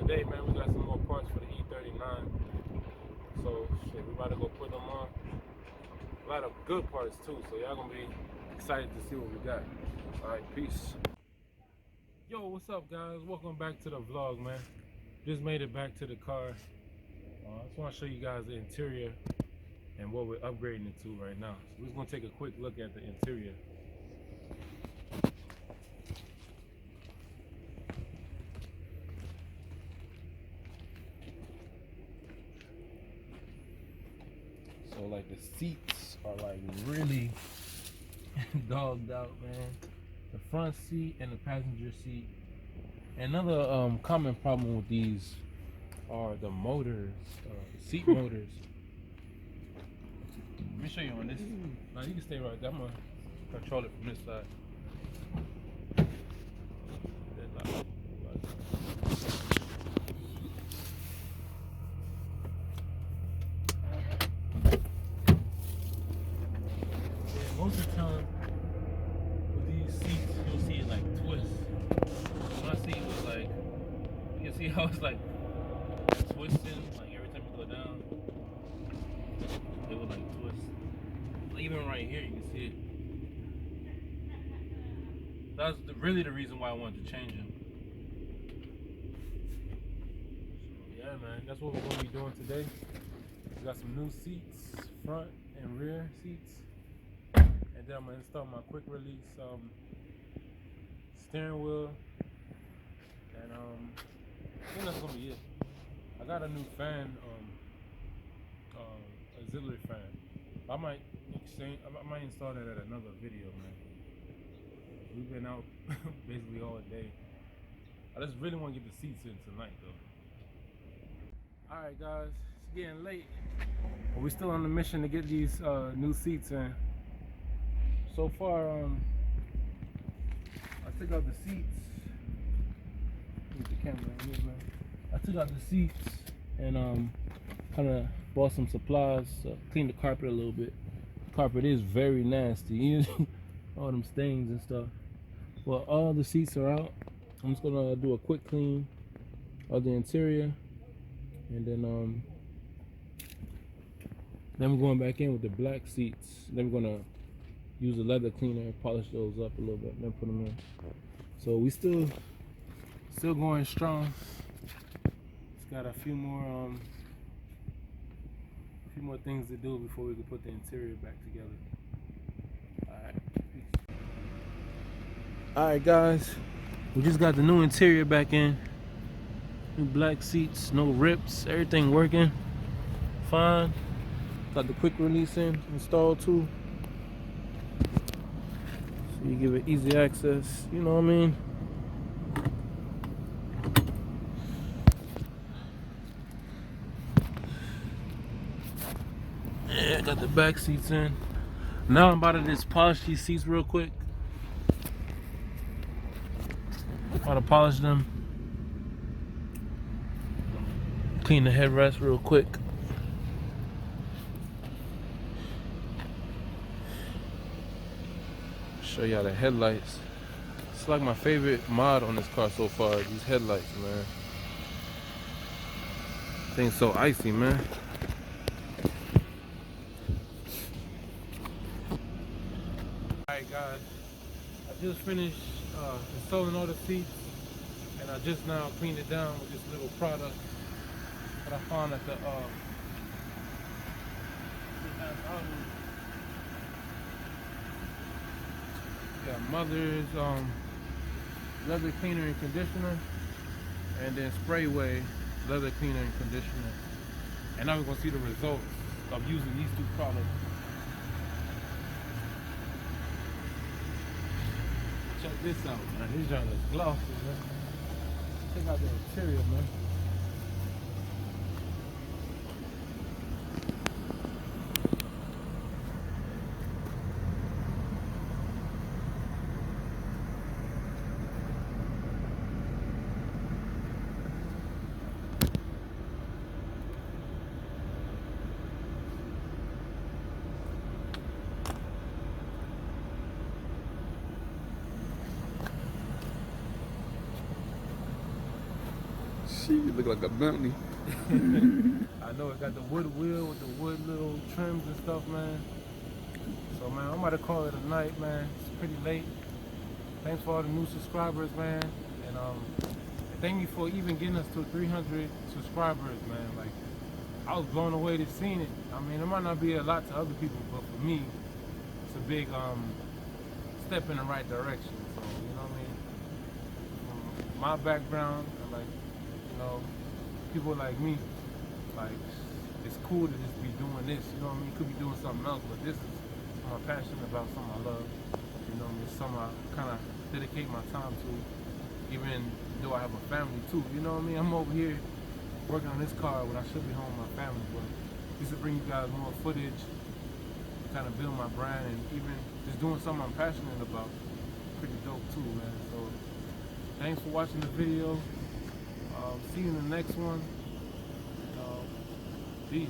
today, man, we got some more parts for the E39. So, shit, we about to go put them on. A lot of good parts, too. So, y'all gonna be excited to see what we got. Alright, peace. Yo, what's up, guys? Welcome back to the vlog, man. Just made it back to the car. I just want to show you guys the interior and what we're upgrading it to right now. So, we're just gonna take a quick look at the interior. So like the seats are like really dogged out, man. The front seat and the passenger seat. Another common problem with these are the motors, seat motors. Let me show you on this. Now you can stay right there. I'm gonna control it from this side. Most of the time, with these seats, you'll see it like twist. My seat was like, you can see how it's like twisting, like every time you go down, it would like twist. Even right here, you can see it. That's really the reason why I wanted to change them. So yeah, man, that's what we're gonna be doing today. We got some new seats, front and rear seats. And then I'm gonna install my quick release steering wheel, and I think that's gonna be it. I got a new fan, auxiliary fan. I might install that at another video, man. We've been out basically all day. I just really want to get the seats in tonight, though. All right, guys, it's getting late, but we're still on the mission to get these new seats in. So far, I took out the seats. Get the camera in here, man. I took out the seats and kind of bought some supplies, cleaned the carpet a little bit. The carpet is very nasty, all them stains and stuff. Well, all the seats are out. I'm just gonna do a quick clean of the interior, and then we're going back in with the black seats. Then we're gonna use a leather cleaner, polish those up a little bit, and then put them in. So we still going strong. It's got a few more things to do before we can put the interior back together. All right, guys, we just got the new interior back in. New black seats, no rips, everything working fine. Got the quick release installed too. You give it easy access, you know what I mean? Yeah, got the back seats in. Now I'm about to just polish these seats real quick. About to polish them. Clean the headrest real quick. Show y'all the headlights. It's like my favorite mod on this car so far, these headlights, man. Thing's so icy, man. Alright, guys, I just finished installing all the seats, and I just now cleaned it down with this little product that I found at the Mother's leather cleaner and conditioner, and then Sprayway leather cleaner and conditioner. And now we're gonna see the results of using these two products. Check this out, man. These are the glossy, man. Check out the interior, man. Shit, you look like a Bentley. I know it got the wood wheel with the wood little trims and stuff, man. So, man, I'm about to call it a night, man. It's pretty late. Thanks for all the new subscribers, man. And thank you for even getting us to 300 subscribers, man. Like, I was blown away to seeing it. I mean, it might not be a lot to other people, but for me, it's a big step in the right direction. So, you know what I mean? From my background, and like, you know, people like me, like, it's cool to just be doing this, you know what I mean? Could be doing something else, but this is I'm passionate about, something I love, you know what I mean? Something I kind of dedicate my time to, even though I have a family too, you know what I mean? I'm over here working on this car when I should be home with my family, but just to bring you guys more footage, kind of build my brand, and even just doing something I'm passionate about, pretty dope too, man. So thanks for watching the video. See you in the next one. Peace.